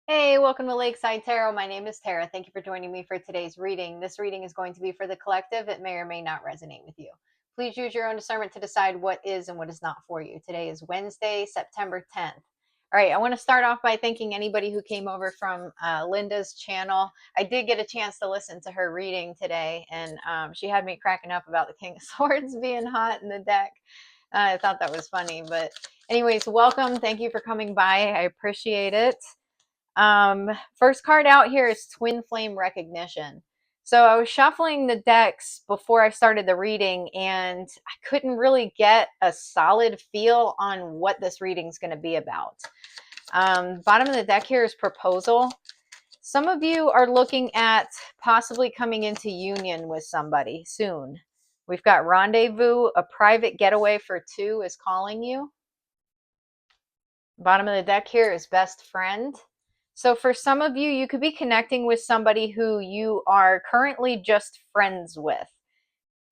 Hey, welcome to Lakeside Tarot. My name is Tara. Thank you for joining me for today's reading. This reading is going to be for the collective. It may or may not resonate with you. Please use your own discernment to decide what is and what is not for you. Today is Wednesday, September 10th. All right, I want to start off by thanking anybody who came over from Linda's channel. I did get a chance to listen to her reading today, and she had me cracking up about the King of Swords being hot in the deck. I thought that was funny, but anyways, welcome. Thank you for coming by. I appreciate it. First card out here is Twin Flame Recognition. So I was shuffling the decks before I started the reading, and I couldn't really get a solid feel on what this reading is going to be about. Bottom of the deck here is Proposal. Some of you are looking at possibly coming into union with somebody soon. We've got Rendezvous, a private getaway for two is calling you. Bottom of the deck here is Best Friend. So for some of you, you could be connecting with somebody who you are currently just friends with.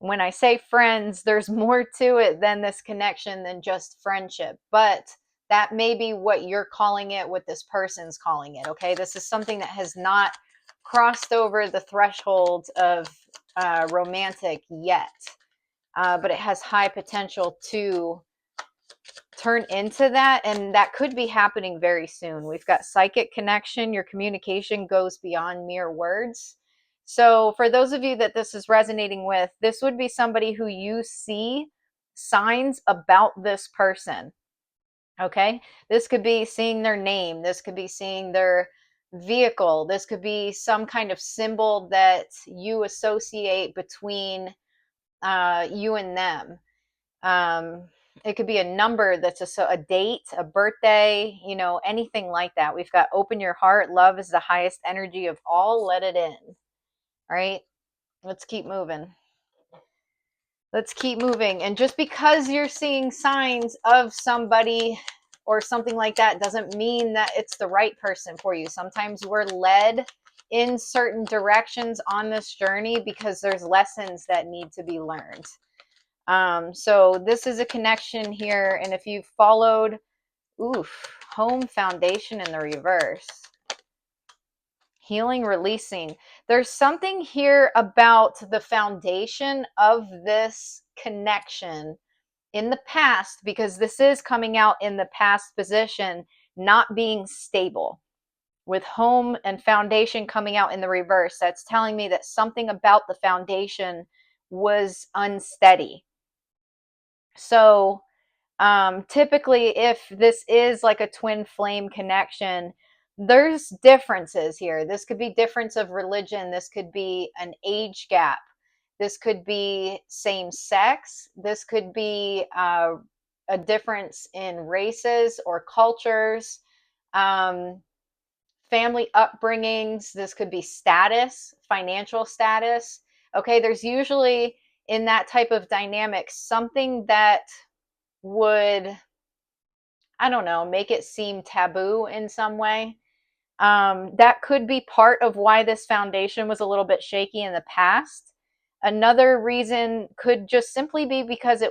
When I say friends, there's more to it than this connection than just friendship. But that may be what you're calling it, what this person's calling it, okay? This is something that has not crossed over the threshold of romantic yet. But it has high potential to turn into that, and that could be happening very soon. We've got psychic connection. Your communication goes beyond mere words. So for those of you that this is resonating with, this would be somebody who you see signs about this person. Okay, this could be seeing their name, this could be seeing their vehicle, this could be some kind of symbol that you associate between you and them. It could be a number that's a date, a birthday, anything like that. We've got open your heart. Love is the highest energy of all. Let it in. All right. Let's keep moving. Let's keep moving. And just because you're seeing signs of somebody or something like that doesn't mean that it's the right person for you. Sometimes we're led in certain directions on this journey because there's lessons that need to be learned. So this is a connection here. And if you followed, home foundation in the reverse, healing, releasing, there's something here about the foundation of this connection in the past, because this is coming out in the past position, not being stable. With home and foundation coming out in the reverse, that's telling me that something about the foundation was unsteady. So typically, if this is like a twin flame connection, there's differences here. This could be difference of religion. This could be an age gap. This could be same sex. This could be a difference in races or cultures, family upbringings. This could be status, financial status. Okay, there's usually in that type of dynamic something that would, I don't know, make it seem taboo in some way. That could be part of why this foundation was a little bit shaky in the past. Another reason could just simply be because it,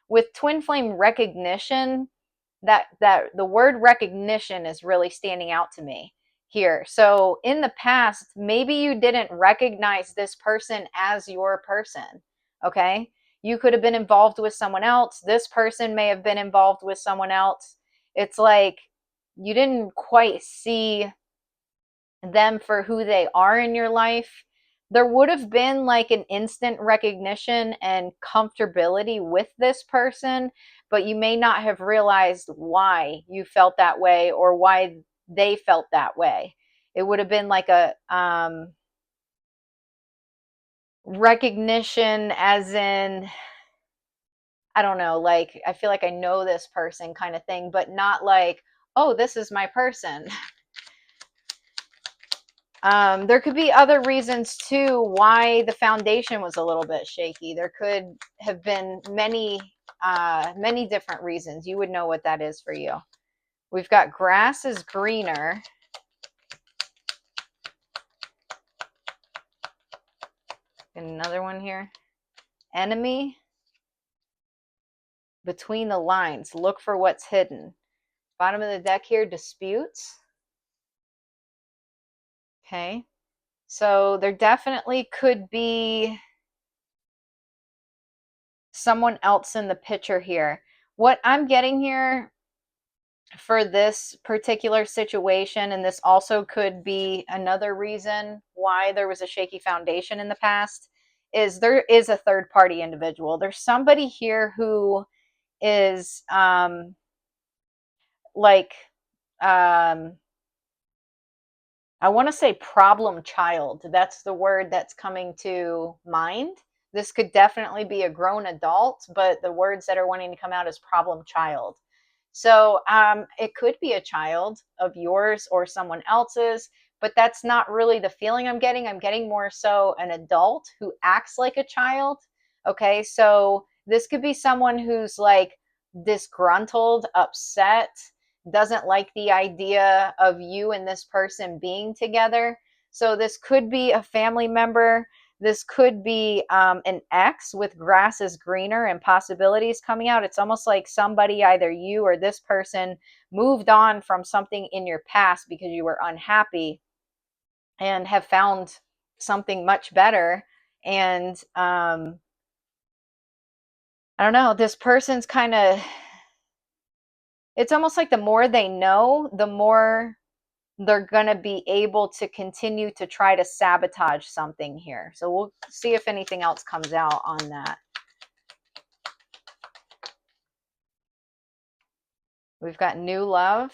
with twin flame recognition, that the word recognition is really standing out to me here. So in the past, maybe you didn't recognize this person as your person. Okay, you could have been involved with someone else. This person may have been involved with someone else. It's like you didn't quite see them for who they are in your life. There would have been like an instant recognition and comfortability with this person, but you may not have realized why you felt that way or why they felt that way. It would have been like a recognition, as in, I don't know, like I feel like I know this person kind of thing, but not like, oh, this is my person. There could be other reasons too why the foundation was a little bit shaky. There could have been many different reasons. You would know what that is for you. We've got grass is greener. Another one here. Enemy. Between the lines. Look for what's hidden. Bottom of the deck here, disputes. Okay. So there definitely could be someone else in the picture here. What I'm getting here for this particular situation, and this also could be another reason why there was a shaky foundation in the past, is there is a third party individual. There's somebody here who is like um I want to say problem child. That's the word that's coming to mind. This could definitely be a grown adult, but the words that are wanting to come out is problem child. So it could be a child of yours or someone else's, but that's not really the feeling I'm getting. I'm getting more so an adult who acts like a child. Okay, so this could be someone who's like disgruntled, upset, doesn't like the idea of you and this person being together. So this could be a family member. This could be an ex with grass is greener and possibilities coming out. It's almost like somebody, either you or this person, moved on from something in your past because you were unhappy and have found something much better. And I don't know, this person's kind of, it's almost like the more they know, the more they're going to be able to continue to try to sabotage something here. So we'll see if anything else comes out on that. We've got new love.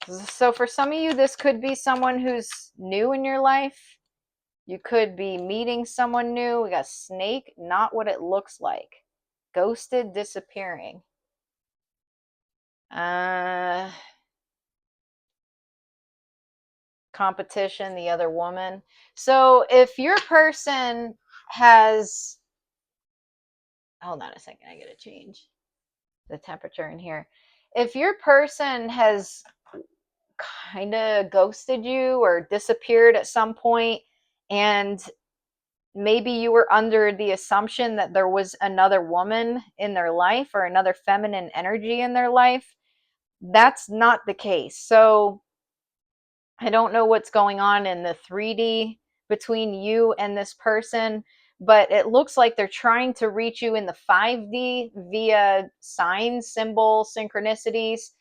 So for some of you, this could be someone who's new in your life. You could be meeting someone new. We got snake, not what it looks like. Ghosted, disappearing. Competition, the other woman. So if your person has, hold on a second, I gotta change the temperature in here. If your person has kind of ghosted you or disappeared at some point, and maybe you were under the assumption that there was another woman in their life or another feminine energy in their life, that's not the case. So I don't know what's going on in the 3D between you and this person, but it looks like they're trying to reach you in the 5D via signs, symbols, synchronicities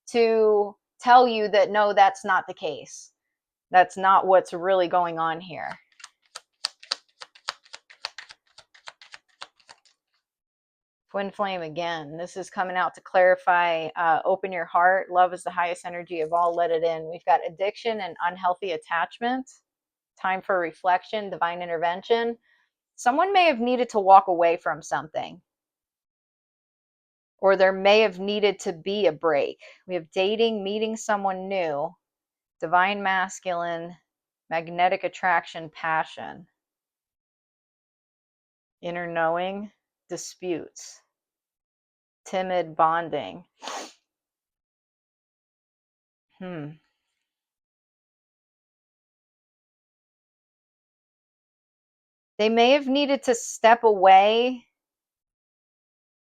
to tell you that no, that's not the case. That's not what's really going on here. Twin flame again. This is coming out to clarify, open your heart. Love is the highest energy of all. Let it in. We've got addiction and unhealthy attachment. Time for reflection, divine intervention. Someone may have needed to walk away from something, or there may have needed to be a break. We have dating, meeting someone new, divine masculine, magnetic attraction, passion, inner knowing, disputes, timid bonding. They may have needed to step away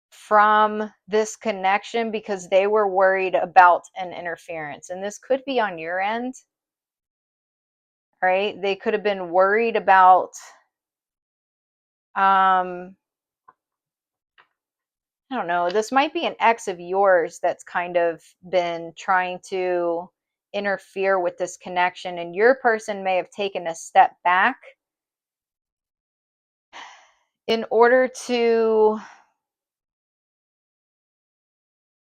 from this connection because they were worried about an interference. And this could be on your end, right? They could have been worried about, I don't know, this might be an ex of yours that's kind of been trying to interfere with this connection, and your person may have taken a step back in order to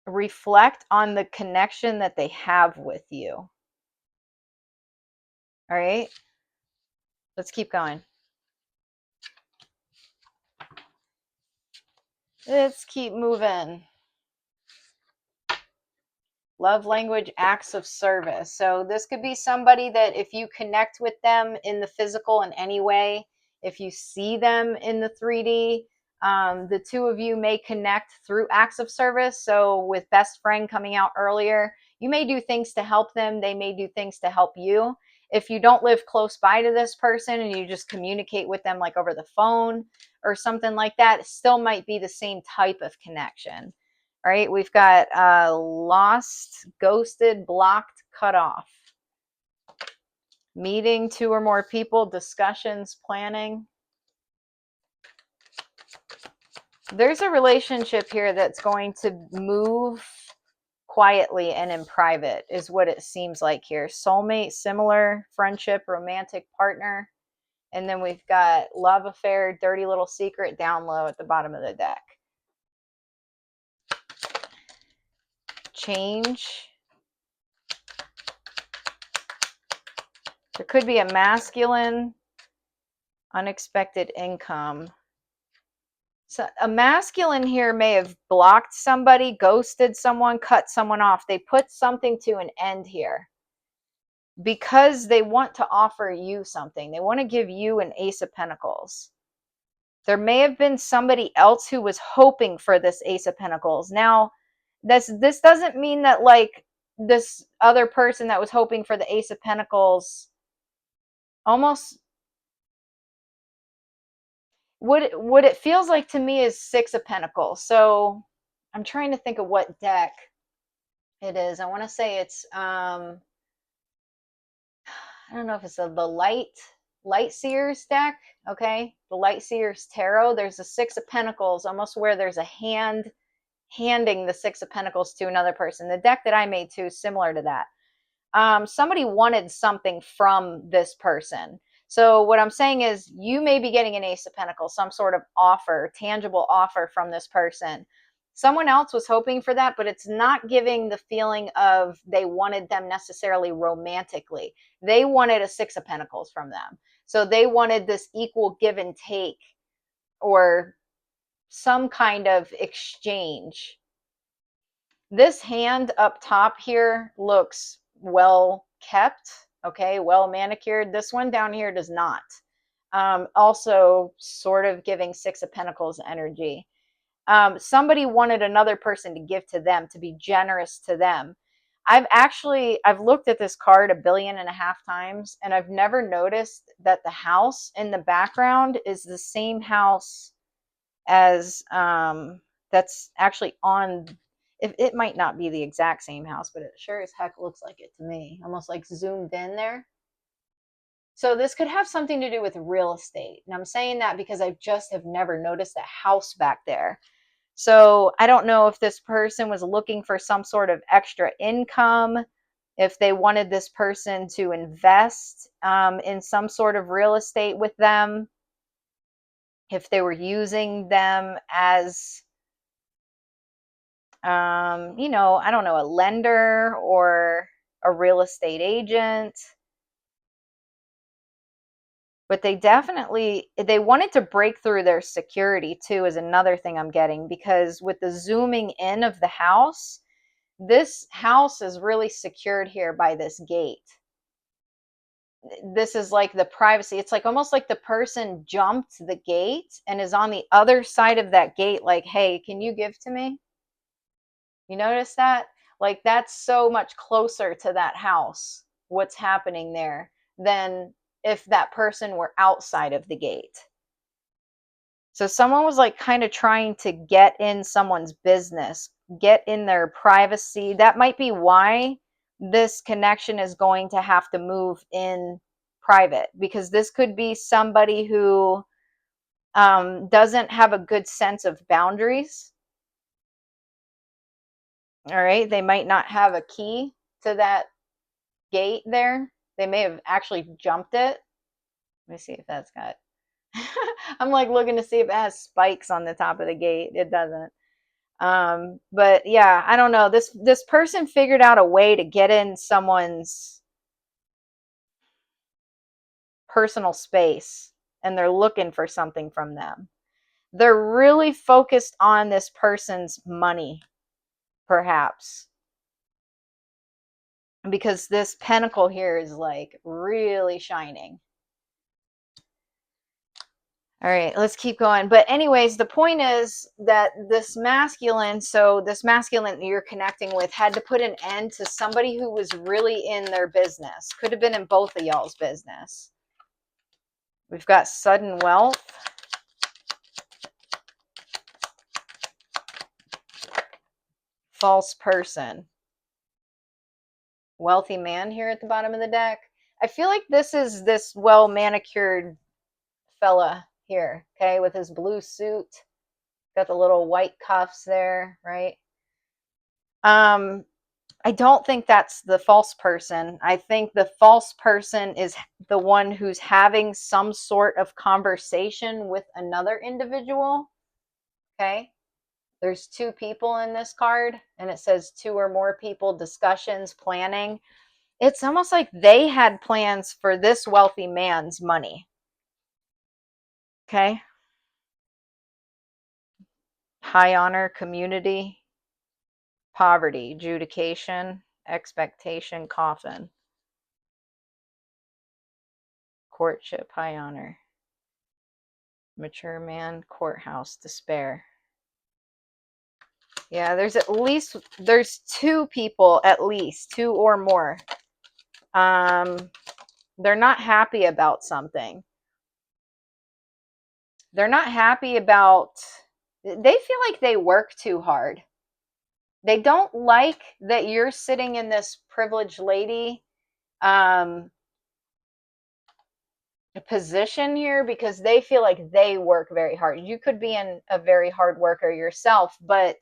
reflect on the connection that they have with you. All right, let's keep going. Let's keep moving. Love language, acts of service. So this could be somebody that if you connect with them in the physical in any way, if you see them in the 3D, the two of you may connect through acts of service. So with best friend coming out earlier, you may do things to help them. They may do things to help you. If you don't live close by to this person and you just communicate with them like over the phone or something like that, it still might be the same type of connection. All right, we've got lost, ghosted, blocked, cut off. Meeting 2 or more people, discussions, planning. There's a relationship here that's going to move quietly and in private, is what it seems like here. Soulmate, similar, friendship, romantic partner. And then we've got love affair, dirty little secret down low at the bottom of the deck. Change. There could be a masculine, unexpected income. So a masculine here may have blocked somebody, ghosted someone, cut someone off. They put something to an end here because they want to offer you something. They want to give you an Ace of Pentacles. There may have been somebody else who was hoping for this Ace of Pentacles. Now, this doesn't mean that like this other person that was hoping for the Ace of Pentacles almost what it feels like to me is 6 of Pentacles. So I'm trying to think of what deck it is. I want to say it's I don't know if it's the Light Seers deck. Okay, the Light Seers Tarot. There's a 6 of Pentacles, almost where there's a hand handing the 6 of Pentacles to another person. The deck that I made too is similar to that. Somebody wanted something from this person. So what I'm saying is you may be getting an Ace of Pentacles, some sort of offer, tangible offer from this person. Someone else was hoping for that, but it's not giving the feeling of they wanted them necessarily romantically. They wanted a 6 of Pentacles from them. So they wanted this equal give and take or some kind of exchange. This hand up top here looks well kept, okay, well manicured. This one down here does not. Also sort of giving 6 of Pentacles energy. Somebody wanted another person to give to them, to be generous to them. I've looked at this card 1.5 billion times, and I've never noticed that the house in the background is the same house as that's actually on. It might not be the exact same house, but it sure as heck looks like it to me, almost like zoomed in there. So this could have something to do with real estate. And I'm saying that because I just have never noticed a house back there. So I don't know if this person was looking for some sort of extra income, if they wanted this person to invest in some sort of real estate with them, if they were using them as I don't know, a lender or a real estate agent. But they wanted to break through their security too, is another thing I'm getting, because with the zooming in of the house, this house is really secured here by this gate. This is like the privacy. It's like almost like the person jumped the gate and is on the other side of that gate like, hey, can you give to me? You notice that? Like that's so much closer to that house, what's happening there, than if that person were outside of the gate. So someone was like kind of trying to get in someone's business, get in their privacy. That might be why this connection is going to have to move in private, because this could be somebody who doesn't have a good sense of boundaries. All right, they might not have a key to that gate there. They may have actually jumped it. Let me see if that's got I'm like looking to see if it has spikes on the top of the gate. It doesn't. But yeah, I don't know. This person figured out a way to get in someone's personal space, and they're looking for something from them. They're really focused on this person's money, perhaps. Because this pentacle here is like really shining. All right, let's keep going. But anyways, the point is that this masculine that you're connecting with had to put an end to somebody who was really in their business. Could have been in both of y'all's business. We've got sudden wealth. false person. Wealthy man here at the bottom of the deck. I feel like this is this well manicured fella here, okay, with his blue suit. Got the little white cuffs there, right? I don't think that's the false person. I think the false person is the one who's having some sort of conversation with another individual. Okay. There's two people in this card, and it says two or more people, discussions, planning. It's almost like they had plans for this wealthy man's money. Okay. High honor, community, poverty, adjudication, expectation, coffin, courtship, high honor, mature man, courthouse, despair. Yeah, there's two people, at least two or more. They're not happy about something. They're not happy about, they feel like they work too hard. They don't like that you're sitting in this privileged lady position here, because they feel like they work very hard. You could be a very hard worker yourself, but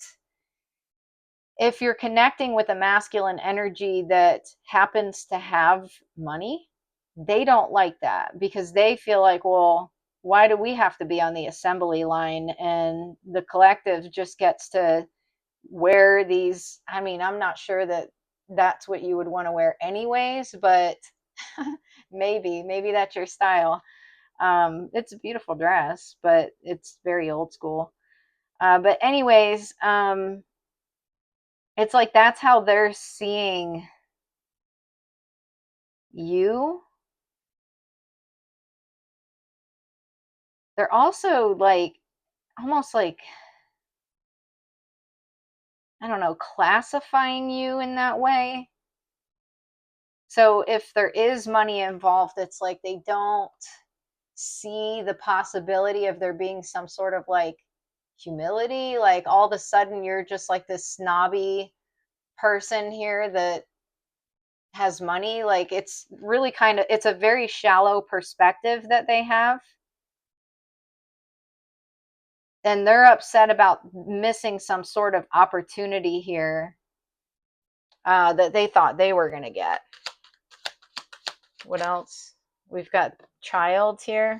if you're connecting with a masculine energy that happens to have money, they don't like that, because they feel like, well, why do we have to be on the assembly line, and the collective just gets to wear these. I mean, I'm not sure that that's what you would want to wear anyways, but maybe that's your style. It's a beautiful dress, but it's very old school. But anyways, it's like that's how they're seeing you. They're also like almost like, I don't know, classifying you in that way. So if there is money involved, it's like they don't see the possibility of there being some sort of like humility. Like all of a sudden you're just like this snobby person here that has money. Like it's really kind of, it's a very shallow perspective that they have. And they're upset about missing some sort of opportunity here that they thought they were going to get. What else? We've got child here.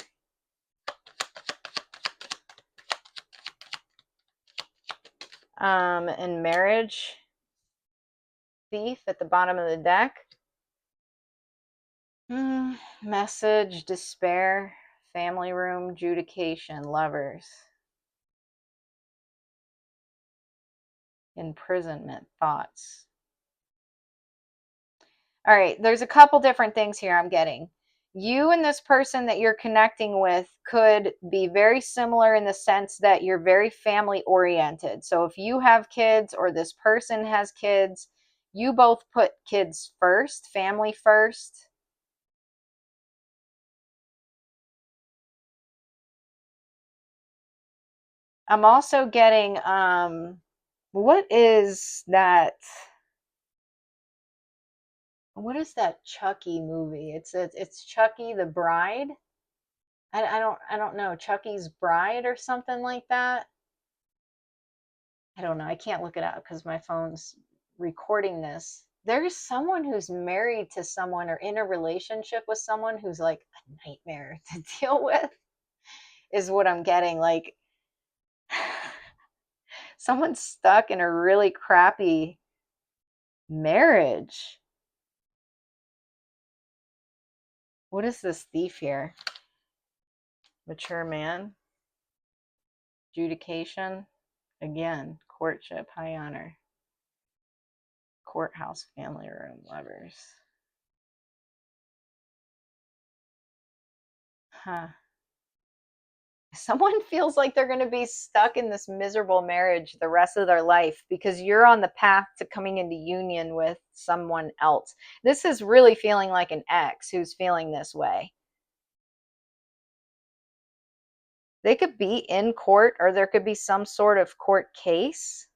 And marriage. Thief at the bottom of the deck. Message, despair, family room, adjudication, lovers. Imprisonment, thoughts. All right, there's a couple different things here I'm getting. You and this person that you're connecting with could be very similar in the sense that you're very family oriented. So if you have kids or this person has kids, you both put kids first, family first. I'm also getting what is that Chucky movie? It's Chucky the Bride. I don't know, Chucky's Bride or something like that. I don't know. I can't look it up because my phone's recording this. There's someone who's married to someone or in a relationship with someone who's like a nightmare to deal with, is what I'm getting. Like someone's stuck in a really crappy marriage. What is this thief here? Mature man. Adjudication. Again, courtship, high honor. Courthouse, family room, lovers. Huh. Someone feels like they're going to be stuck in this miserable marriage the rest of their life because you're on the path to coming into union with someone else. This is really feeling like an ex who's feeling this way. They could be in court, or there could be some sort of court case.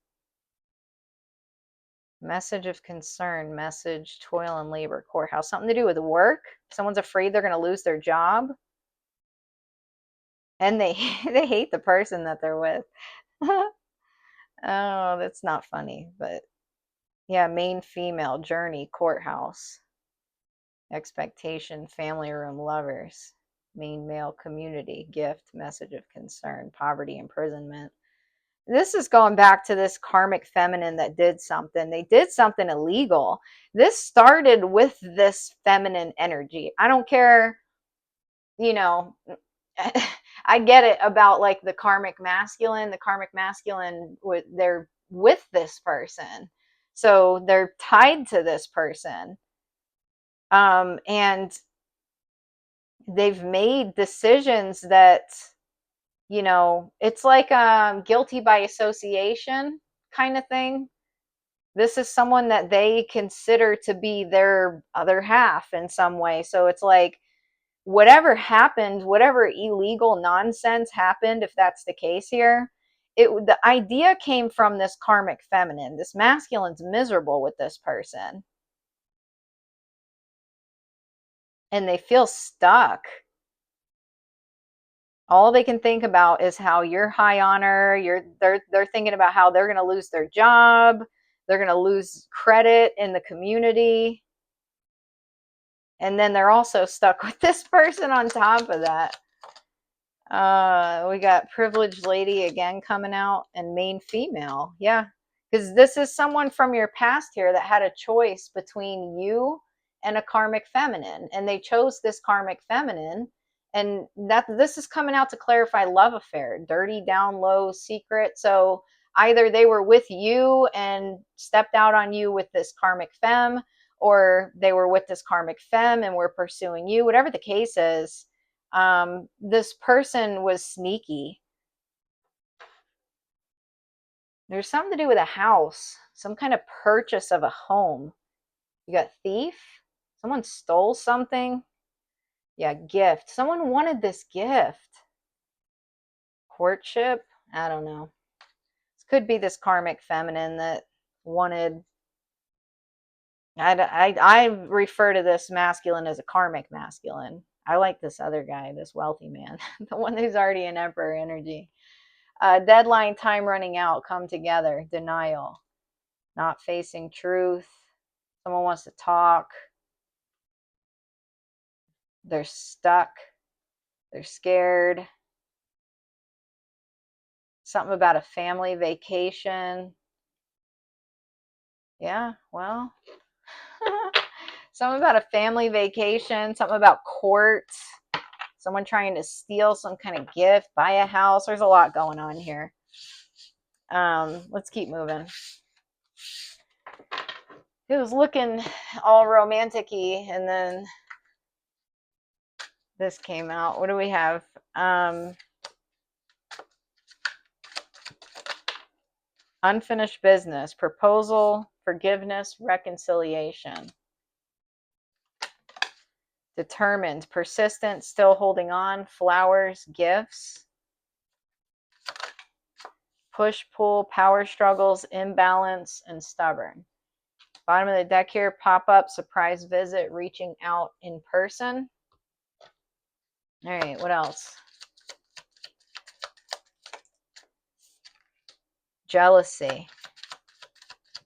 Message of concern, message, toil and labor, courthouse. Something to do with work. Someone's afraid they're going to lose their job. And they they hate the person that they're with. Oh, that's not funny, but yeah, main female, journey, courthouse, expectation, family room, lovers, main male, community, gift, message of concern, poverty, imprisonment. This is going back to this karmic feminine that did something. They did something illegal. This started with this feminine energy. I don't care, you know, I get it about like the karmic masculine. The karmic masculine, they're with this person. So they're tied to this person. And they've made decisions that, it's like guilty by association kind of thing. This is someone that they consider to be their other half in some way. So it's like whatever happened, whatever illegal nonsense happened, if that's the case here, the idea came from this karmic feminine. This masculine's miserable with this person. And they feel stuck. All they can think about is how you're high on her. They're thinking about how they're going to lose their job. They're going to lose credit in the community. And then they're also stuck with this person on top of that. We got privileged lady again coming out, and main female. Yeah, because this is someone from your past here that had a choice between you and a karmic feminine, and they chose this karmic feminine. And that this is coming out to clarify love affair, dirty, down low, secret. So either they were with you and stepped out on you with this karmic femme, or they were with this karmic femme and were pursuing you. Whatever the case is, this person was sneaky. There's something to do with a house, some kind of purchase of a home. You got thief. Someone stole something. Yeah, gift. Someone wanted this gift. Courtship. I don't know. This could be this karmic feminine that wanted. I refer to this masculine as a karmic masculine. I like this other guy, this wealthy man, the one who's already in emperor energy. Deadline, time running out, come together, denial, not facing truth. Someone wants to talk. They're stuck. They're scared. Something about a family vacation. Yeah, well, something about a family vacation, something about court, someone trying to steal some kind of gift, buy a house. There's a lot going on here. Let's keep moving. It was looking all romantic-y, and then this came out. What do we have? Unfinished business, proposal, forgiveness, reconciliation. Determined, persistent, still holding on, flowers, gifts. Push, pull, power struggles, imbalance, and stubborn. Bottom of the deck here, pop-up, surprise visit, reaching out in person. All right, what else? Jealousy.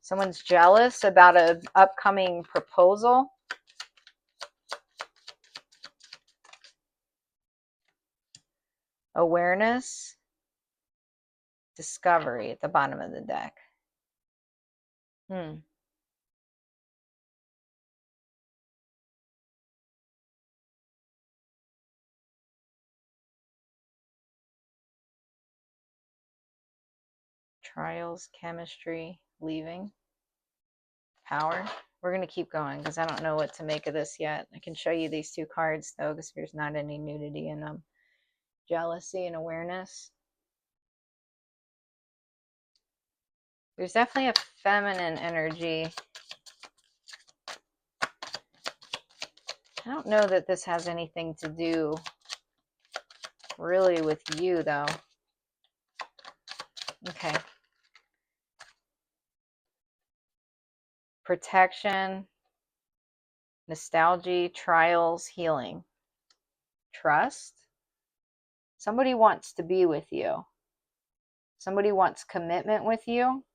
Someone's jealous about an upcoming proposal. Awareness. Discovery at the bottom of the deck. Trials, chemistry, leaving. Power. We're going to keep going because I don't know what to make of this yet. I can show you these two cards though because there's not any nudity in them. Jealousy and awareness. There's definitely a feminine energy. I don't know that this has anything to do really with you though. Okay. protection, nostalgia, trials, healing, trust. Somebody wants to be with you. Somebody wants commitment with you.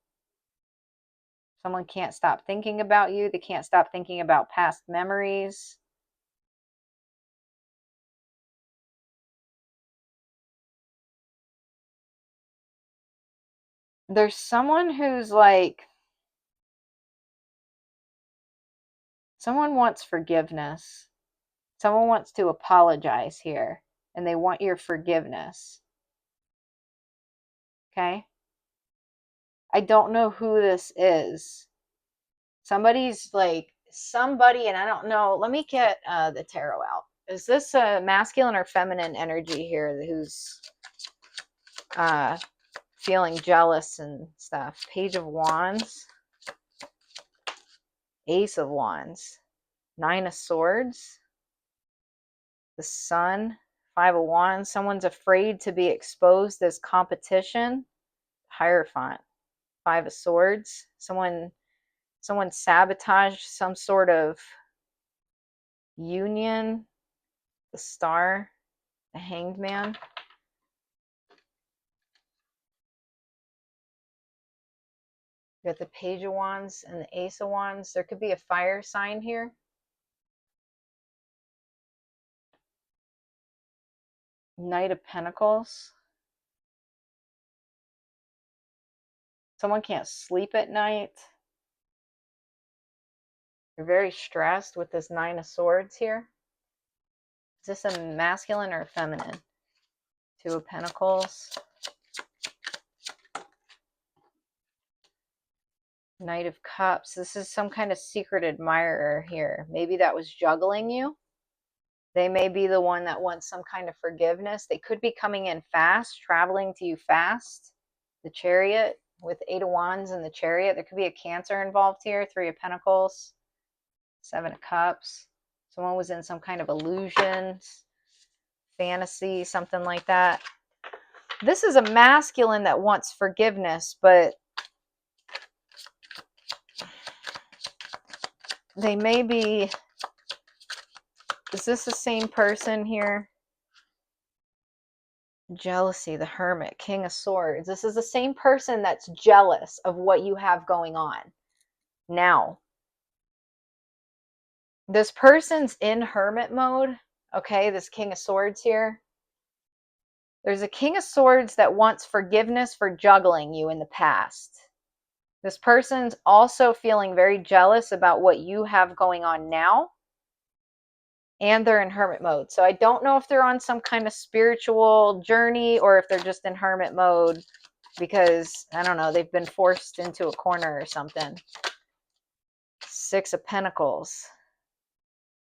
Someone can't stop thinking about you. They can't stop thinking about past memories. There's someone who's like, someone wants forgiveness. Someone wants to apologize here, and they want your forgiveness. Okay? I don't know who this is. Somebody's like, somebody, and I don't know. Let me get the tarot out. Is this a masculine or feminine energy here who's feeling jealous and stuff? Page of Wands, Ace of Wands, Nine of Swords, the Sun, Five of Wands. Someone's afraid to be exposed as competition. Hierophant, Five of Swords. Someone sabotaged some sort of union. The Star, the Hanged Man. You got the Page of Wands and the Ace of Wands. There could be a fire sign here. Knight of Pentacles. Someone can't sleep at night. You're very stressed with this Nine of Swords here. Is this a masculine or a feminine? Two of Pentacles. Knight of Cups. This is some kind of secret admirer here. Maybe that was juggling you. They may be the one that wants some kind of forgiveness. They could be coming in fast, traveling to you fast. The Chariot with Eight of Wands and the Chariot. There could be a Cancer involved here. Three of Pentacles. Seven of Cups. Someone was in some kind of illusion, fantasy, something like that. This is a masculine that wants forgiveness, but they may be... Is this the same person here? Jealousy, the Hermit, King of Swords. This is the same person that's jealous of what you have going on now. This person's in hermit mode. Okay, this King of Swords here. There's a King of Swords that wants forgiveness for juggling you in the past. This person's also feeling very jealous about what you have going on now. And they're in hermit mode. So I don't know if they're on some kind of spiritual journey or if they're just in hermit mode because, I don't know, they've been forced into a corner or something. Six of Pentacles.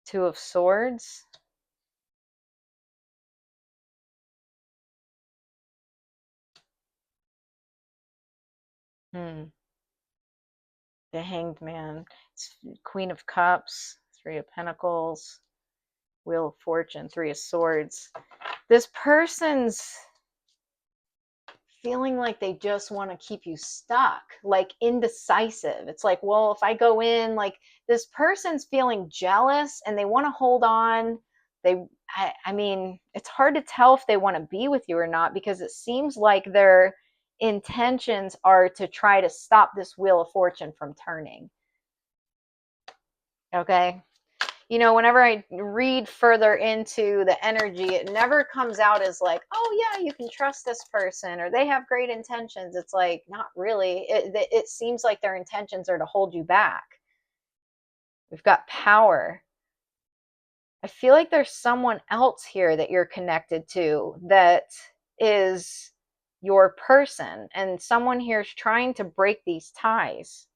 Two of Swords. The Hanged Man. It's Queen of Cups. Three of Pentacles. Wheel of Fortune. Three of Swords. This person's feeling like they just want to keep you stuck, like indecisive. It's like, well, if I go in, like this person's feeling jealous and they want to hold on. I mean, it's hard to tell if they want to be with you or not because it seems like their intentions are to try to stop this Wheel of Fortune from turning. Okay. You know, whenever I read further into the energy, it never comes out as like, oh yeah, you can trust this person or they have great intentions. It's like, not really. It seems like their intentions are to hold you back. We've got power. I feel like there's someone else here that you're connected to that is your person, and someone here is trying to break these ties.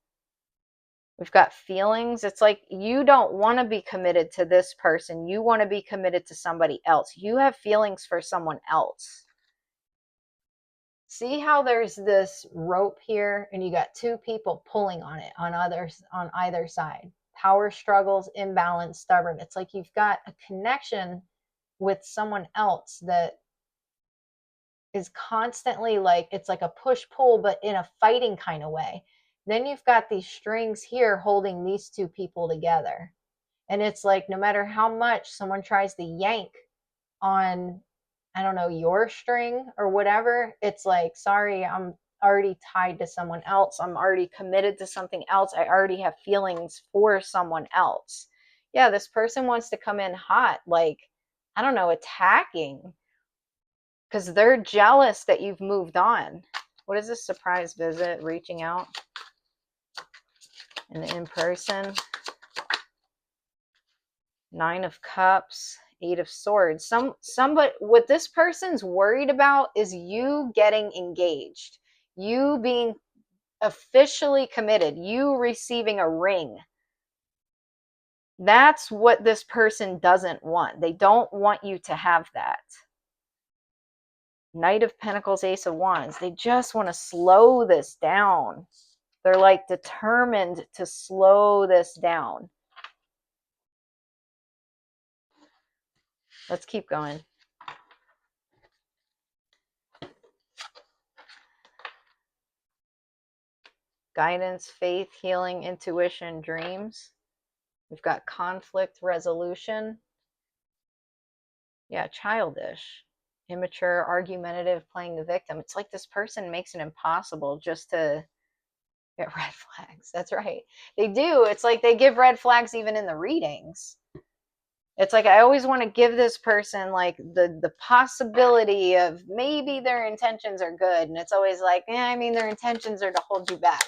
We've got feelings. It's like you don't want to be committed to this person. You want to be committed to somebody else. You have feelings for someone else. See how there's this rope here and you got two people pulling on it on either side. Power struggles, imbalance, stubborn. It's like you've got a connection with someone else that is constantly like, it's like a push-pull, but in a fighting kind of way. Then you've got these strings here holding these two people together. And it's like, no matter how much someone tries to yank on, I don't know, your string or whatever, it's like, sorry, I'm already tied to someone else. I'm already committed to something else. I already have feelings for someone else. Yeah, this person wants to come in hot, like, I don't know, attacking, because they're jealous that you've moved on. What is this surprise visit? Reaching out in person. Nine of Cups, Eight of Swords. Somebody, what this person's worried about is you getting engaged, you being officially committed, you receiving a ring. That's what this person doesn't want. They don't want you to have that. Knight of Pentacles, Ace of Wands. They just want to slow this down. They're like determined to slow this down. Let's keep going. Guidance, faith, healing, intuition, dreams. We've got conflict resolution. Yeah, childish, immature, argumentative, playing the victim. It's like this person makes it impossible just to get red flags. That's right. They do. It's like they give red flags even in the readings. It's like I always want to give this person like the possibility of maybe their intentions are good. And it's always like, yeah, I mean, their intentions are to hold you back.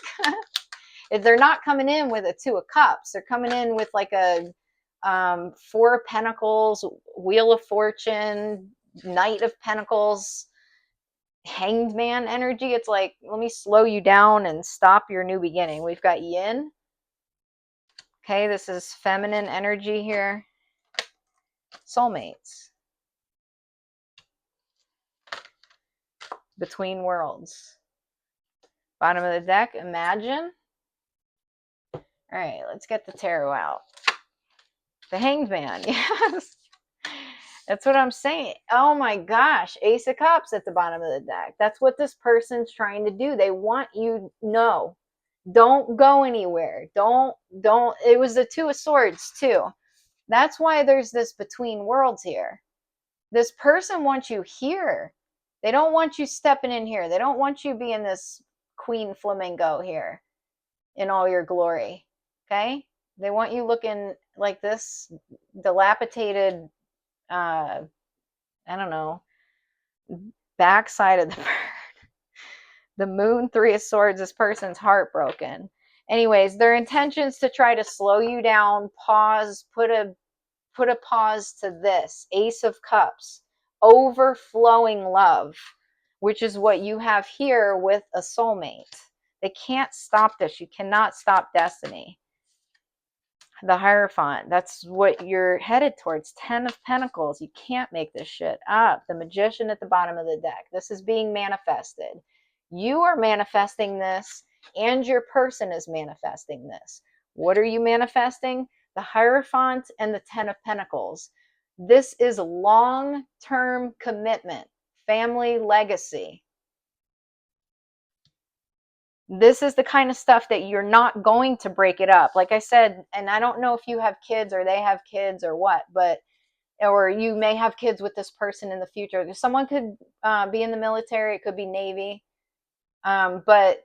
If they're not coming in with a Two of Cups, they're coming in with like a Four of Pentacles, Wheel of Fortune, Knight of Pentacles, Hanged Man energy. It's like, let me slow you down and stop your new beginning. We've got Yin. Okay, this is feminine energy here. Soulmates. Between Worlds. Bottom of the deck, Imagine. All right, let's get the tarot out. The Hanged Man, yes. That's what I'm saying. Oh my gosh, Ace of Cups at the bottom of the deck. That's what this person's trying to do. They want you, no, don't go anywhere. Don't, it was the Two of Swords too. That's why there's this between worlds here. This person wants you here. They don't want you stepping in here. They don't want you being this queen flamingo here in all your glory. Okay? They want you looking like this dilapidated, I don't know, backside of the bird. The Moon, Three of Swords, this person's heartbroken. Anyways, their intentions to try to slow you down, pause, put a pause to this. Ace of Cups, overflowing love, which is what you have here with a soulmate. They can't stop this. You cannot stop destiny. The Hierophant, that's what you're headed towards. 10 of Pentacles, you can't make this shit up. The Magician at the bottom of the deck, this is being manifested. You are manifesting this, and your person is manifesting this. What are you manifesting? The Hierophant and the 10 of Pentacles. This is long-term commitment, family legacy. This is the kind of stuff that you're not going to break it up. Like I said, and I don't know if you have kids or they have kids or what, but, or you may have kids with this person in the future. Someone could be in the military, it could be Navy, but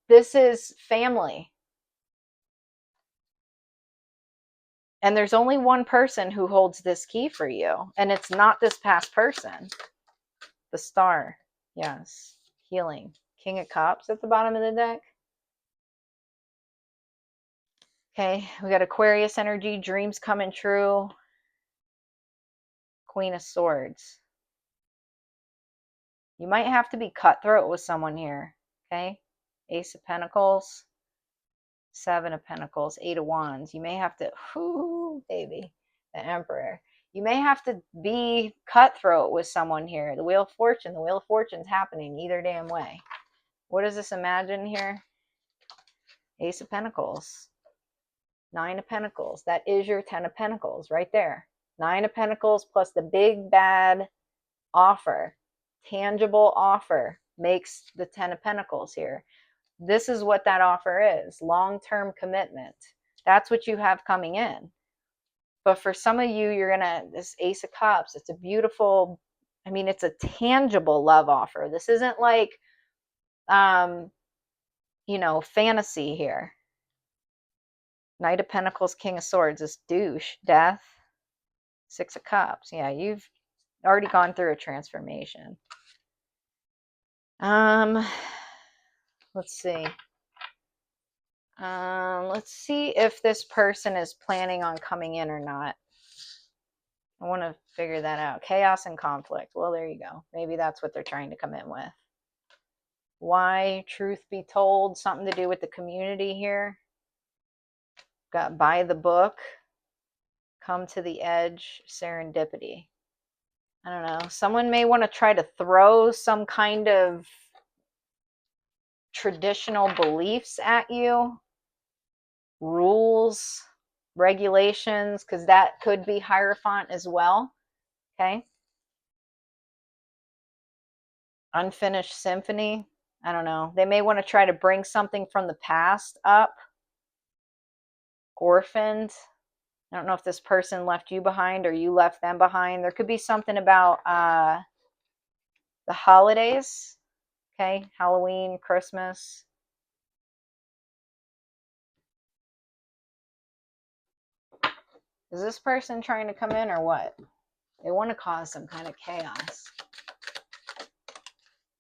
this is family. And there's only one person who holds this key for you, and it's not this past person. The Star, yes, healing. King of Cups at the bottom of the deck. Okay, we got Aquarius energy, dreams coming true. Queen of Swords. You might have to be cutthroat with someone here, okay? Ace of Pentacles, Seven of Pentacles, Eight of Wands. You may have to, whoo, baby, the Emperor. You may have to be cutthroat with someone here. The Wheel of Fortune. The Wheel of Fortune's happening either damn way. What does this Imagine here? Ace of Pentacles. Nine of Pentacles. That is your 10 of Pentacles right there. Nine of Pentacles plus the big bad offer. Tangible offer makes the 10 of Pentacles here. This is what that offer is. Long-term commitment. That's what you have coming in. But for some of you, you're gonna, this Ace of Cups, it's a beautiful, I mean, it's a tangible love offer. This isn't like fantasy here. Knight of Pentacles, King of Swords, this douche, death, Six of Cups. Yeah, you've already gone through a transformation. Let's see. Let's see if this person is planning on coming in or not. I want to figure that out. Chaos and conflict. Well, there you go. Maybe that's what they're trying to come in with. Why? Truth be told, something to do with the community here. Got by the book. Come to the edge. Serendipity. I don't know. Someone may want to try to throw some kind of traditional beliefs at you. Rules, regulations, because that could be Hierophant as well. Okay. Unfinished symphony. I don't know. They may want to try to bring something from the past up. Orphaned. I don't know if this person left you behind or you left them behind. There could be something about the holidays. Okay. Halloween, Christmas. Is this person trying to come in or what? They want to cause some kind of chaos.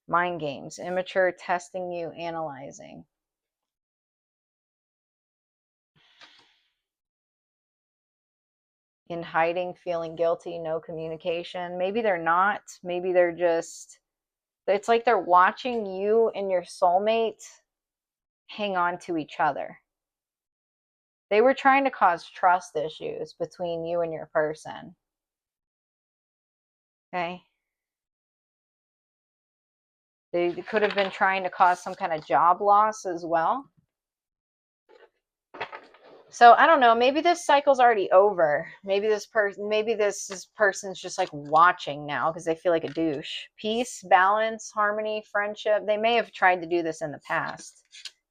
Mind games. Immature, testing you, analyzing. In hiding, feeling guilty, no communication. Maybe they're not. Maybe they're just, it's like they're watching you and your soulmate hang on to each other. They were trying to cause trust issues between you and your person. Okay. They could have been trying to cause some kind of job loss as well. So I don't know, maybe this cycle's already over. Maybe this person's just like watching now because they feel like a douche. Peace, balance, harmony, friendship. They may have tried to do this in the past.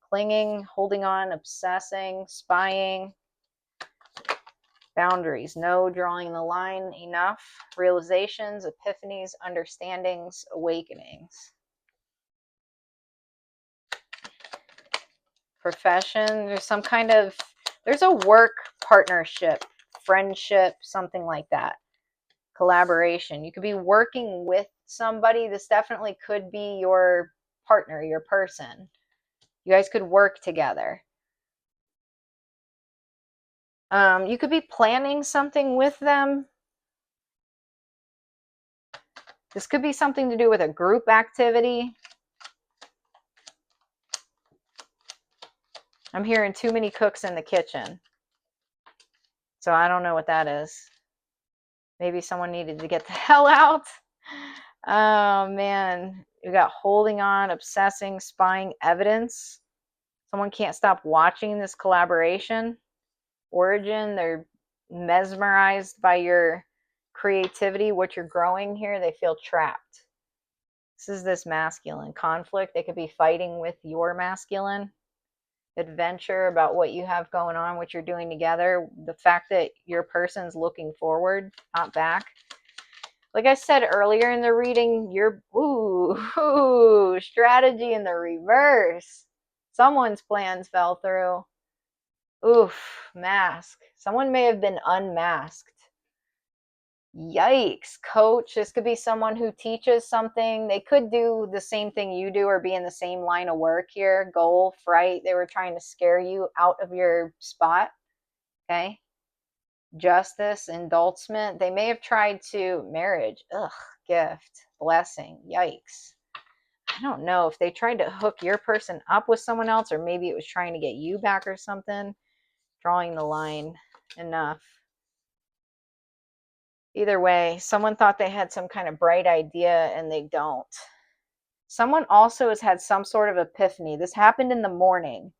Clinging, holding on, obsessing, spying. Boundaries, no, drawing the line, enough. Realizations, epiphanies, understandings, awakenings. Profession, there's a work partnership, friendship, something like that. Collaboration. You could be working with somebody. This definitely could be your partner, your person. You guys could work together. You could be planning something with them. This could be something to do with a group activity. I'm hearing too many cooks in the kitchen. So I don't know what that is. Maybe someone needed to get the hell out. Oh, man. You got holding on, obsessing, spying, evidence. Someone can't stop watching this collaboration. Origin, they're mesmerized by your creativity, what you're growing here. They feel trapped. This is this masculine conflict. They could be fighting with your masculine. Adventure, about what you have going on, what you're doing together. The fact that your person's looking forward, not back. Like I said earlier in the reading, you're strategy in the reverse. Someone's plans fell through. Oof, mask. Someone may have been unmasked. Yikes, coach. This could be someone who teaches something. They could do the same thing you do or be in the same line of work here. Goal, fright. They were trying to scare you out of your spot. Okay. Justice, indulgement. They may have tried to marriage. Ugh, gift, blessing. Yikes. I don't know if they tried to hook your person up with someone else or maybe it was trying to get you back or something. Drawing the line. Enough. Either way, someone thought they had some kind of bright idea and they don't. Someone also has had some sort of epiphany. This happened in the morning.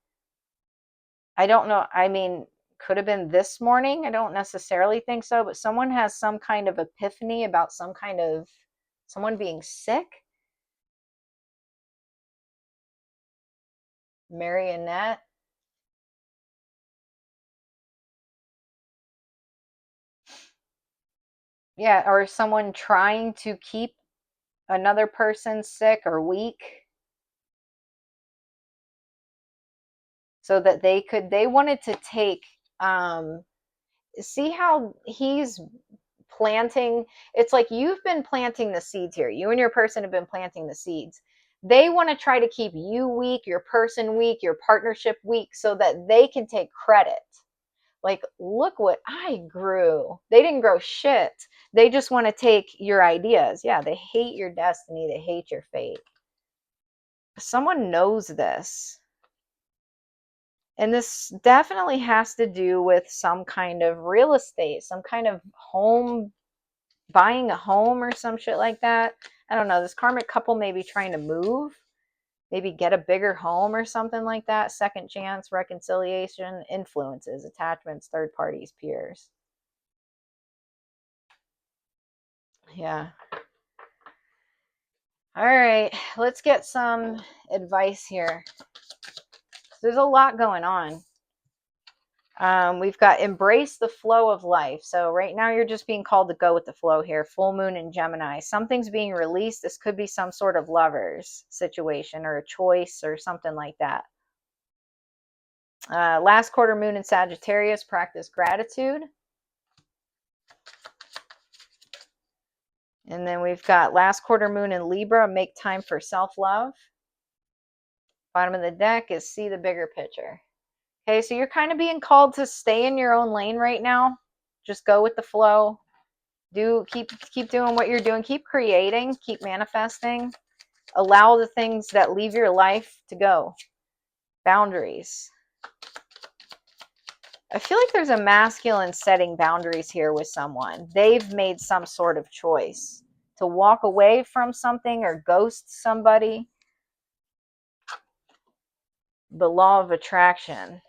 I don't know. I mean, could have been this morning. I don't necessarily think so, but someone has some kind of epiphany about some kind of someone being sick. Marionette. Yeah, or someone trying to keep another person sick or weak so that they wanted to take, um see how he's planting. It's like you've been planting the seeds here. You and your person have been planting the seeds. They want to try to keep you weak, your person weak, your partnership weak, so that they can take credit. Like, look what I grew. They didn't grow shit. They just want to take your ideas. Yeah, they hate your destiny. They hate your fate. Someone knows this. And this definitely has to do with some kind of real estate, some kind of home, buying a home or some shit like that. I don't know. This karmic couple may be trying to move, maybe get a bigger home or something like that. Second chance, reconciliation, influences, attachments, third parties, peers. Yeah. All right. Let's get some advice here. There's a lot going on. We've got embrace the flow of life. So right now you're just being called to go with the flow here. Full moon in Gemini. Something's being released. This could be some sort of lovers situation or a choice or something like that. Last quarter moon in Sagittarius. Practice gratitude. And then we've got last quarter moon in Libra. Make time for self-love. Bottom of the deck is see the bigger picture. Okay, so you're kind of being called to stay in your own lane right now. Just go with the flow. Keep doing what you're doing. Keep creating. Keep manifesting. Allow the things that leave your life to go. Boundaries. I feel like there's a masculine setting boundaries here with someone. They've made some sort of choice to walk away from something or ghost somebody. The law of attraction.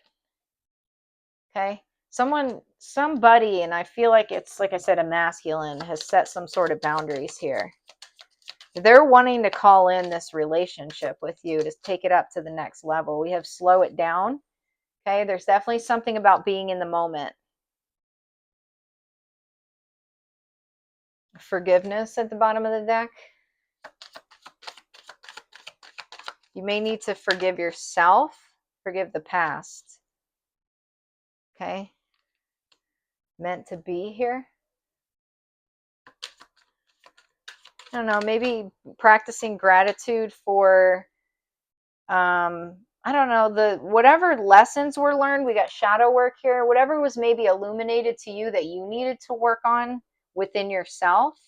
Okay, somebody, and I feel like it's, like I said, a masculine has set some sort of boundaries here. They're wanting to call in this relationship with you to take it up to the next level. We have slow it down. Okay, there's definitely something about being in the moment. Forgiveness at the bottom of the deck. You may need to forgive yourself, forgive the past. Okay, meant to be here. I don't know, maybe practicing gratitude for, I don't know, the whatever lessons were learned. We got shadow work here. Whatever was maybe illuminated to you that you needed to work on within yourself.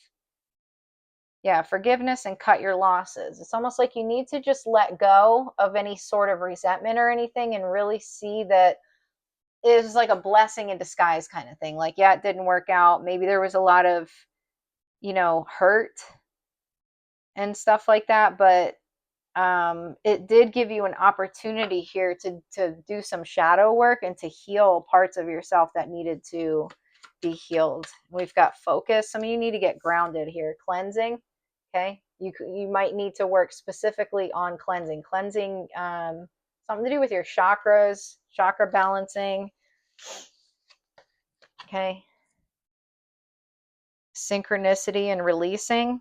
Yeah, forgiveness and cut your losses. It's almost like you need to just let go of any sort of resentment or anything and really see that it was like a blessing in disguise kind of thing. Like, yeah, it didn't work out. Maybe there was a lot of, hurt and stuff like that, but it did give you an opportunity here to do some shadow work and to heal parts of yourself that needed to be healed. We've got focus. Some of you need to get grounded here. Cleansing. Okay, you might need to work specifically on cleansing. Something to do with your chakras, chakra balancing. Okay, synchronicity and releasing.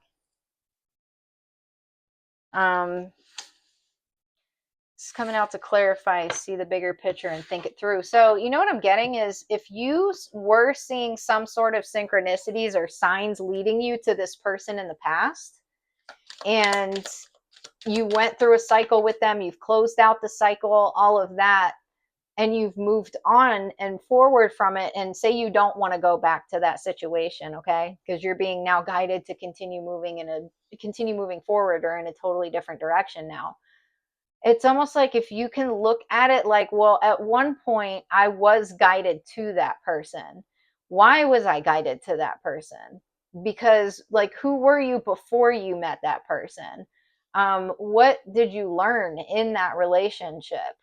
It's coming out to clarify, see the bigger picture, and think it through. So, what I'm getting is if you were seeing some sort of synchronicities or signs leading you to this person in the past, and you went through a cycle with them, you've closed out the cycle, all of that, and you've moved on and forward from it, and say you don't want to go back to that situation, okay? Because you're being now guided to continue moving forward or in a totally different direction now. It's almost like if you can look at it like, well, at one point I was guided to that person. Why was I guided to that person? Because, like, who were you before you met that person? What did you learn in that relationship?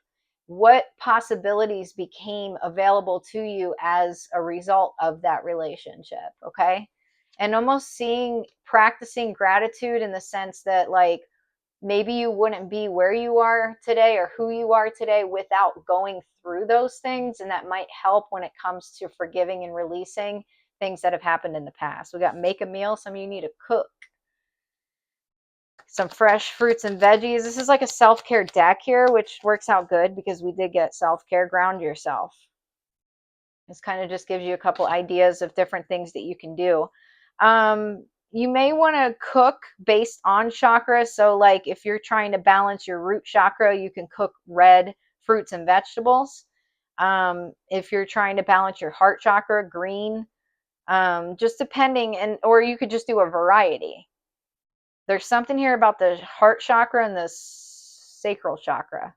What possibilities became available to you as a result of that relationship? Okay. And almost practicing gratitude in the sense that, like, maybe you wouldn't be where you are today or who you are today without going through those things. And that might help when it comes to forgiving and releasing things that have happened in the past. We got make a meal. Some of you need to cook. Some fresh fruits and veggies. This is like a self-care deck here, which works out good because we did get self-care. Ground yourself. This kind of just gives you a couple ideas of different things that you can do. You may want to cook based on chakra. So like if you're trying to balance your root chakra, you can cook red fruits and vegetables. If you're trying to balance your heart chakra, green, just depending, and or you could just do a variety. There's something here about the heart chakra and the sacral chakra.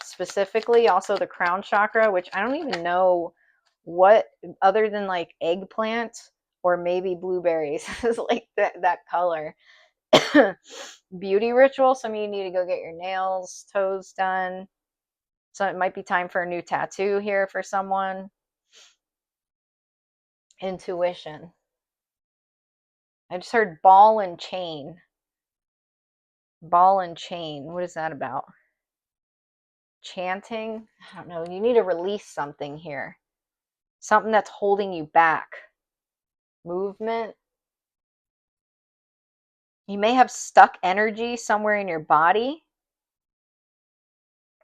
Specifically, also the crown chakra, which I don't even know what, other than like eggplant or maybe blueberries, is like that color. Beauty ritual. Some of you need to go get your nails, toes done. So it might be time for a new tattoo here for someone. Intuition. I just heard ball and chain. Ball and chain. What is that about? Chanting? I don't know. You need to release something here. Something that's holding you back. Movement. You may have stuck energy somewhere in your body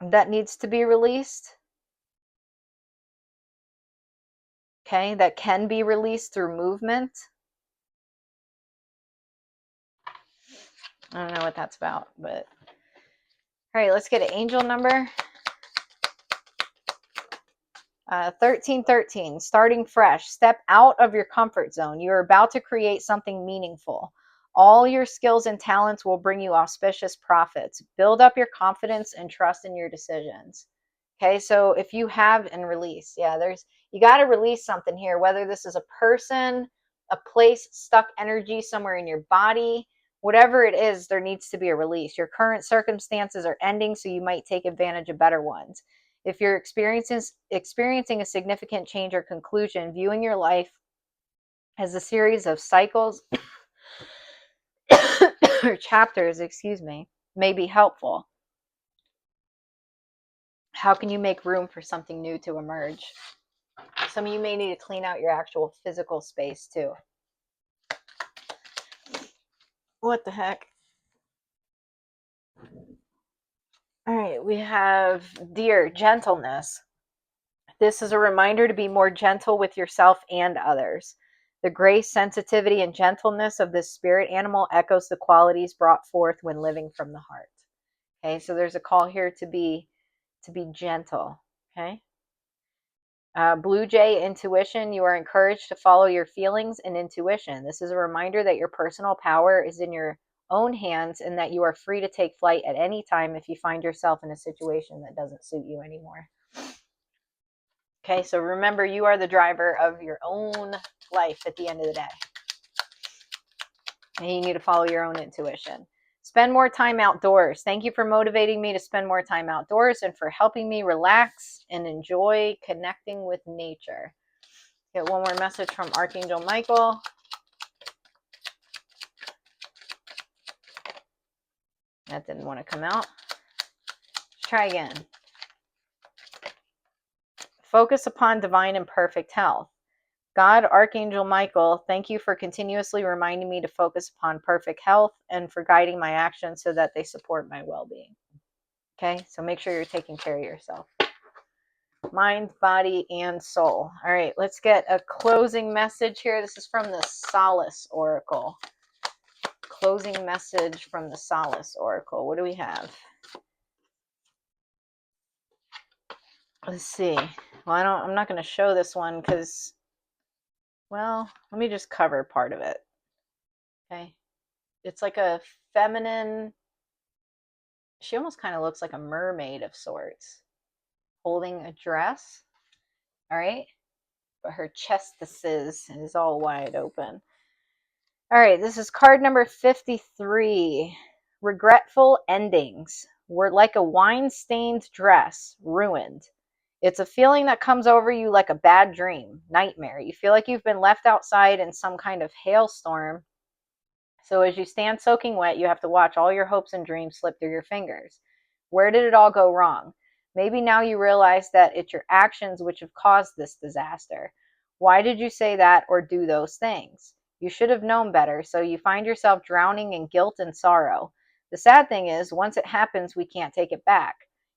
that needs to be released. Okay, that can be released through movement. I don't know what that's about, but all right, let's get an angel number. 1313, starting fresh. Step out of your comfort zone. You're about to create something meaningful. All your skills and talents will bring you auspicious profits. Build up your confidence and trust in your decisions. Okay, so if you have and release, you got to release something here, whether this is a person, a place, stuck energy somewhere in your body, whatever it is, there needs to be a release. Your current circumstances are ending, so you might take advantage of better ones. If you're experiencing a significant change or conclusion, viewing your life as a series of cycles or chapters, may be helpful. How can you make room for something new to emerge? Some of you may need to clean out your actual physical space too. What the heck? All right, we have dear gentleness. This is a reminder to be more gentle with yourself and others. The grace, sensitivity, and gentleness of this spirit animal echoes the qualities brought forth when living from the heart. Okay, so there's a call here to be gentle. Okay. Blue Jay intuition. You are encouraged to follow your feelings and intuition. This is a reminder that your personal power is in your own hands and that you are free to take flight at any time if you find yourself in a situation that doesn't suit you anymore. Okay, so remember, you are the driver of your own life at the end of the day. And you need to follow your own intuition. Spend more time outdoors. Thank you for motivating me to spend more time outdoors and for helping me relax and enjoy connecting with nature. Get one more message from Archangel Michael. That didn't want to come out. Let's try again. Focus upon divine and perfect health. God, Archangel Michael, thank you for continuously reminding me to focus upon perfect health and for guiding my actions so that they support my well-being. Okay, so make sure you're taking care of yourself. Mind, body, and soul. All right, let's get a closing message here. This is from the Solace Oracle. Closing message from the Solace Oracle. What do we have? Let's see. Well, I'm not going to show this one because, well, let me just cover part of it. Okay. It's like a feminine, she almost kind of looks like a mermaid of sorts, holding a dress. All right. But her chestus is all wide open. All right. This is card number 53. Regretful endings. We're like a wine-stained dress, ruined. It's a feeling that comes over you like a bad dream, nightmare. You feel like you've been left outside in some kind of hailstorm So as you stand soaking wet, you have to watch all your hopes and dreams slip through your fingers. Where did it all go wrong? Maybe now you realize that it's your actions which have caused this disaster. Why did you say that or do those things? You should have known better, so you find yourself drowning in guilt and sorrow. The sad thing is, once it happens, we can't take it back.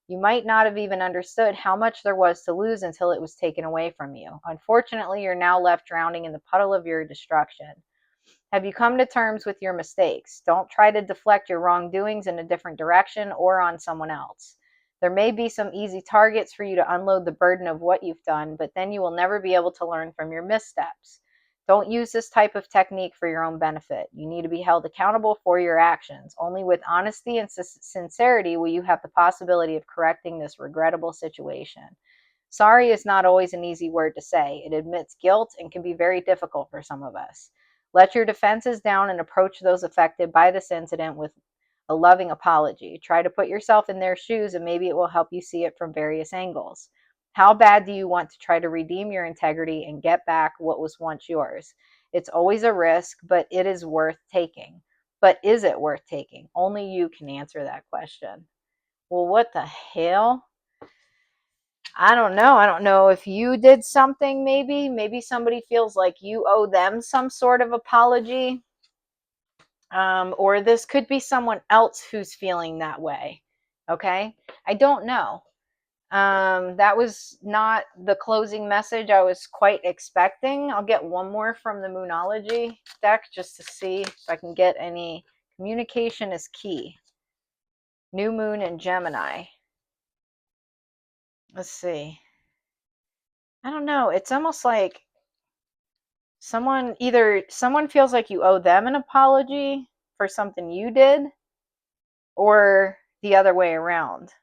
You might not have even understood how much there was to lose until it was taken away from you. Unfortunately, you're now left drowning in the puddle of your destruction. Have you come to terms with your mistakes? Don't try to deflect your wrongdoings in a different direction or on someone else. There may be some easy targets for you to unload the burden of what you've done, but then you will never be able to learn from your missteps. Don't use this type of technique for your own benefit. You need to be held accountable for your actions. Only with honesty and sincerity will you have the possibility of correcting this regrettable situation. Sorry is not always an easy word to say. It admits guilt and can be very difficult for some of us. Let your defenses down and approach those affected by this incident with a loving apology. Try to put yourself in their shoes and maybe it will help you see it from various angles. How bad do you want to try to redeem your integrity and get back what was once yours? It's always a risk, but it is worth taking. But is it worth taking? Only you can answer that question. Well, what the hell? I don't know. I don't know if you did something, maybe somebody feels like you owe them some sort of apology. Or this could be someone else who's feeling that way. Okay. I don't know. That was not the closing message I was quite expecting. I'll get one more from the Moonology deck just to see if I can get any. Communication is key. New Moon in Gemini. Let's see. I don't know. It's almost like someone feels like you owe them an apology for something you did, or the other way around.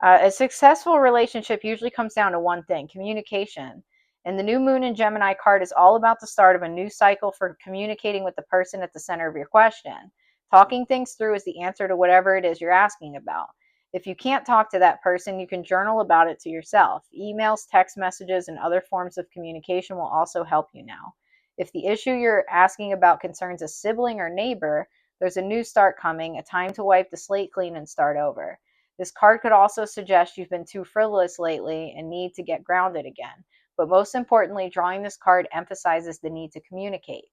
A successful relationship usually comes down to one thing: communication. And the new moon in Gemini card is all about the start of a new cycle for communicating with the person at the center of your question. Talking things through is the answer to whatever it is you're asking about. If you can't talk to that person, you can journal about it to yourself. Emails, text messages, and other forms of communication will also help you now. If the issue you're asking about concerns a sibling or neighbor, there's a new start coming, a time to wipe the slate clean and start over. This card could also suggest you've been too frivolous lately and need to get grounded again. But most importantly, drawing this card emphasizes the need to communicate.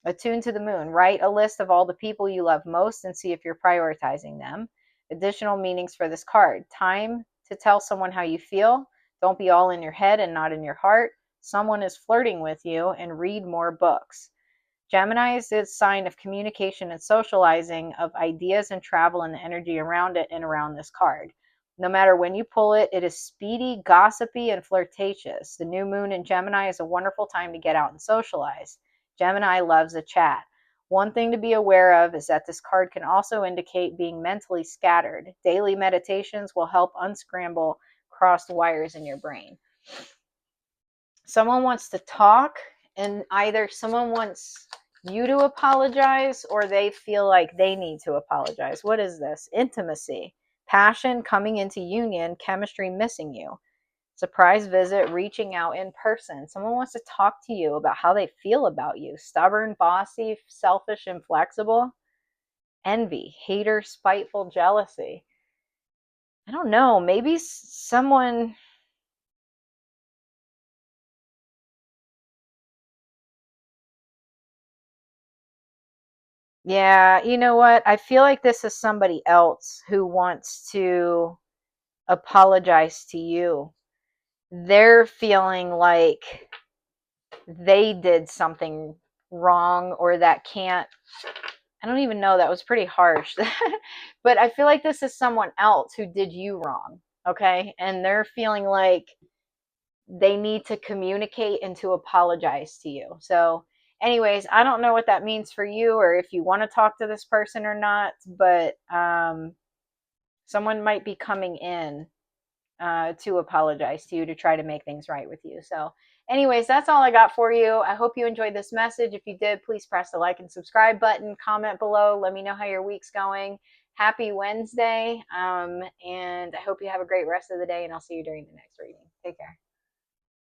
Attune to the moon. Write a list of all the people you love most and see if you're prioritizing them. Additional meanings for this card. Time to tell someone how you feel. Don't be all in your head and not in your heart. Someone is flirting with you, and read more books. Gemini is a sign of communication and socializing of ideas and travel and the energy around it and around this card. No matter when you pull it, it is speedy, gossipy, and flirtatious. The new moon in Gemini is a wonderful time to get out and socialize. Gemini loves a chat. One thing to be aware of is that this card can also indicate being mentally scattered. Daily meditations will help unscramble crossed wires in your brain. Someone wants to talk, and either someone wants you to apologize or they feel like they need to apologize. What is this? Intimacy, passion coming into union, chemistry missing you. Surprise visit, reaching out in person. Someone wants to talk to you about how they feel about you. Stubborn, bossy, selfish, inflexible. Envy, hater, spiteful, jealousy. I don't know. Maybe someone... Yeah, you know what? I feel like this is somebody else who wants to apologize to you. They're feeling like they did something wrong or that can't, I don't even know, that was pretty harsh. But I feel like this is someone else who did you wrong, okay? And they're feeling like they need to communicate and to apologize to you. So, anyways, I don't know what that means for you or if you want to talk to this person or not, but someone might be coming in to apologize to you, to try to make things right with you. So, anyways, that's all I got for you. I hope you enjoyed this message. If you did, please press the like and subscribe button, comment below, let me know how your week's going. Happy Wednesday, and I hope you have a great rest of the day, and I'll see you during the next reading. Take care.